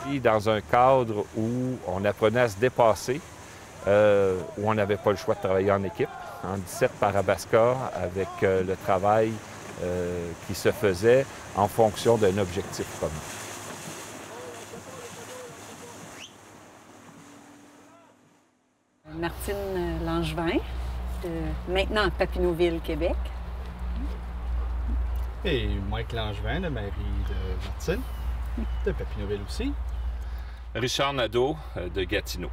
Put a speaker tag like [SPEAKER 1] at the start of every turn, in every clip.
[SPEAKER 1] Puis dans un cadre où on apprenait à se dépasser, où on n'avait pas le choix de travailler en équipe, en 17 par Arabasca, avec le travail qui se faisait en fonction d'un objectif commun.
[SPEAKER 2] Martine Langevin, maintenant à Papineauville, Québec.
[SPEAKER 3] Et Mike Langevin, le mari de Martine, de Papineauville aussi.
[SPEAKER 1] Richard Nadeau de Gatineau.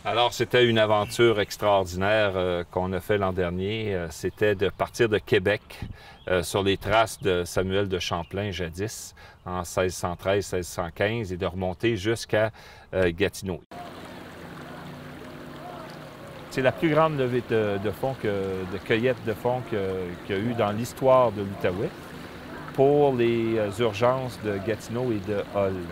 [SPEAKER 1] Alors, c'était une aventure extraordinaire qu'on a fait l'an dernier. C'était de partir de Québec sur les traces de Samuel de Champlain, jadis, en 1613-1615, et de remonter jusqu'à Gatineau. C'est la plus grande levée de fonds, de cueillette de fonds qu'il y a eu dans l'histoire de l'Outaouais pour les urgences de Gatineau et de Hull.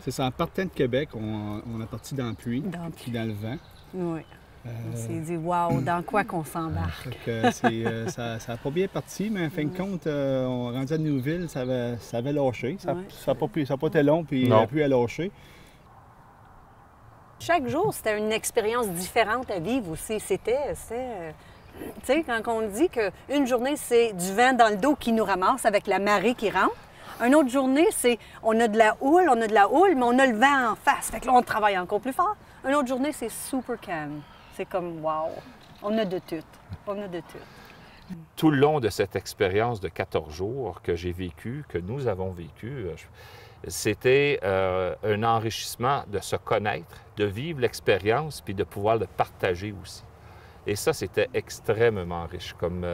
[SPEAKER 3] C'est ça, en partant de Québec, on est parti dans la pluie, puis dans le vent.
[SPEAKER 2] Oui. On s'est dit, wow, dans quoi qu'on s'embarque?
[SPEAKER 3] Ça n'a pas bien parti, mais en fin de compte, on rendu à Neuville, ça avait lâché. Ça n'a pas été long, puis la pluie a lâché.
[SPEAKER 2] Chaque jour, c'était une expérience différente à vivre aussi. C'était tu sais, quand on dit qu'une journée, c'est du vent dans le dos qui nous ramasse avec la marée qui rentre. Une autre journée, c'est on a de la houle, mais on a le vent en face. Fait que là, on travaille encore plus fort. Une autre journée, c'est super calme. C'est comme, wow, on a de tout. On a de tout.
[SPEAKER 1] Tout le long de cette expérience de 14 jours que j'ai vécue, que nous avons vécu, c'était un enrichissement de se connaître, de vivre l'expérience, puis de pouvoir le partager aussi. Et ça, c'était extrêmement riche comme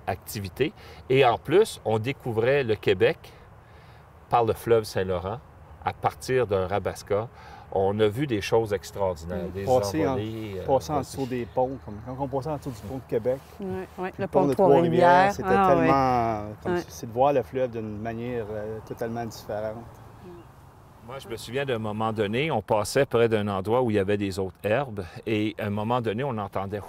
[SPEAKER 1] activité. Et en plus, on découvrait le Québec par le fleuve Saint-Laurent à partir d'un Arabasca. On a vu des choses extraordinaires, des envolées.
[SPEAKER 3] Passer en dessous des ponts, comme quand on passait en dessous du pont de Québec.
[SPEAKER 2] Oui,
[SPEAKER 3] le pont de Trois-Rivières, c'était tellement... C'est de voir le fleuve d'une manière totalement différente.
[SPEAKER 1] Moi, je me souviens d'un moment donné, on passait près d'un endroit où il y avait des autres herbes, et à un moment donné, on entendait...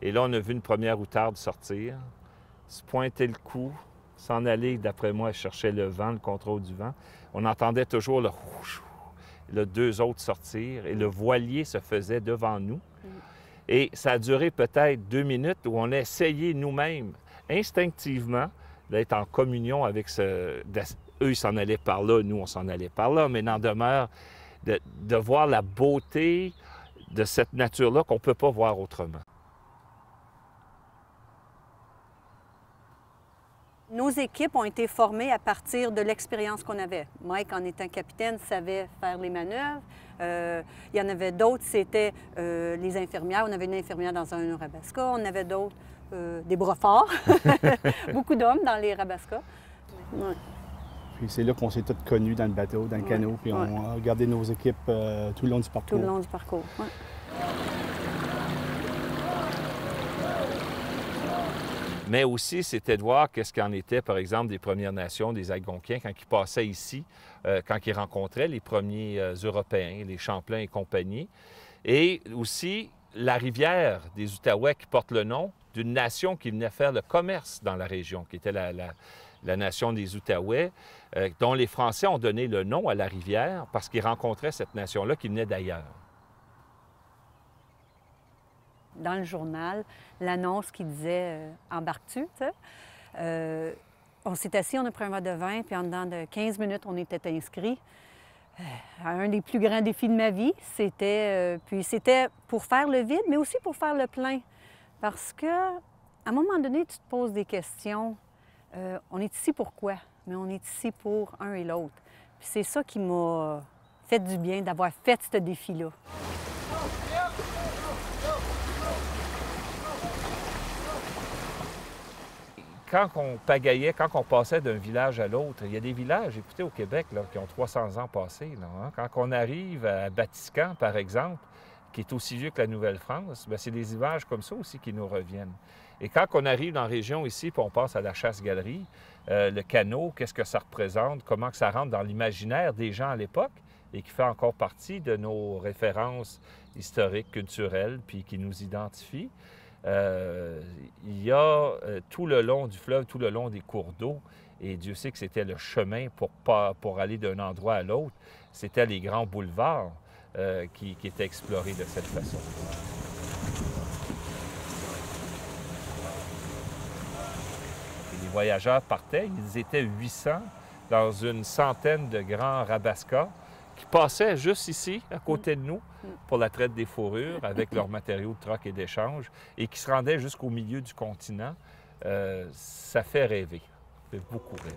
[SPEAKER 1] Et là, on a vu une première outarde sortir, se pointer le cou, s'en aller, d'après moi, chercher le vent, le contrôle du vent. On entendait toujours le deux autres sortir, et le voilier se faisait devant nous. Et ça a duré peut-être 2 minutes où on a essayé nous-mêmes, instinctivement, d'être en communion avec ce... Eux, ils s'en allaient par là, nous, on s'en allait par là, mais n'en demeure de voir la beauté de cette nature-là qu'on ne peut pas voir autrement.
[SPEAKER 2] Nos équipes ont été formées à partir de l'expérience qu'on avait. Mike, en étant capitaine, savait faire les manœuvres. Il y en avait d'autres, c'était les infirmières. On avait une infirmière dans un Arabasca. On avait d'autres, des bras forts. Beaucoup d'hommes dans les Arabasca. Ouais.
[SPEAKER 3] Puis c'est là qu'on s'est tous connus dans le bateau, dans le canot, puis on a regardé nos équipes tout le long du parcours.
[SPEAKER 2] Tout le long du parcours, oui.
[SPEAKER 1] Mais aussi, c'était de voir qu'est-ce qu'en était, par exemple, des Premières Nations, des Algonquiens, quand ils passaient ici, quand ils rencontraient les premiers Européens, les Champlain et compagnie. Et aussi, la rivière des Outaouais qui porte le nom d'une nation qui venait faire le commerce dans la région, qui était la nation des Outaouais, dont les Français ont donné le nom à la rivière parce qu'ils rencontraient cette nation-là qui venait d'ailleurs.
[SPEAKER 2] Dans le journal, l'annonce qui disait « Embarques-tu? » On s'est assis, on a pris un verre de vin, puis en dedans de 15 minutes, on était inscrits. Un des plus grands défis de ma vie, c'était pour faire le vide, mais aussi pour faire le plein. Parce qu'à un moment donné, tu te poses des questions. On est ici pour quoi? Mais on est ici pour un et l'autre. Puis c'est ça qui m'a fait du bien d'avoir fait ce défi-là.
[SPEAKER 1] Quand on pagayait, quand on passait d'un village à l'autre, il y a des villages, écoutez, au Québec, là, qui ont 300 ans passés. Là, hein? Quand on arrive à Batiscan, par exemple, qui est aussi vieux que la Nouvelle-France, c'est des images comme ça aussi qui nous reviennent. Et quand on arrive dans la région ici, puis on passe à la chasse-galerie, le canot, qu'est-ce que ça représente, comment que ça rentre dans l'imaginaire des gens à l'époque et qui fait encore partie de nos références historiques, culturelles, puis qui nous identifient. Il y a tout le long du fleuve, tout le long des cours d'eau, et Dieu sait que c'était le chemin pour aller d'un endroit à l'autre, c'était les grands boulevards qui étaient explorés de cette façon. Et les voyageurs partaient, ils étaient 800 dans une centaine de grands rabascas qui passaient juste ici, à côté de nous, pour la traite des fourrures, avec leurs matériaux de troc et d'échange, et qui se rendaient jusqu'au milieu du continent. Ça fait rêver, ça fait beaucoup rêver.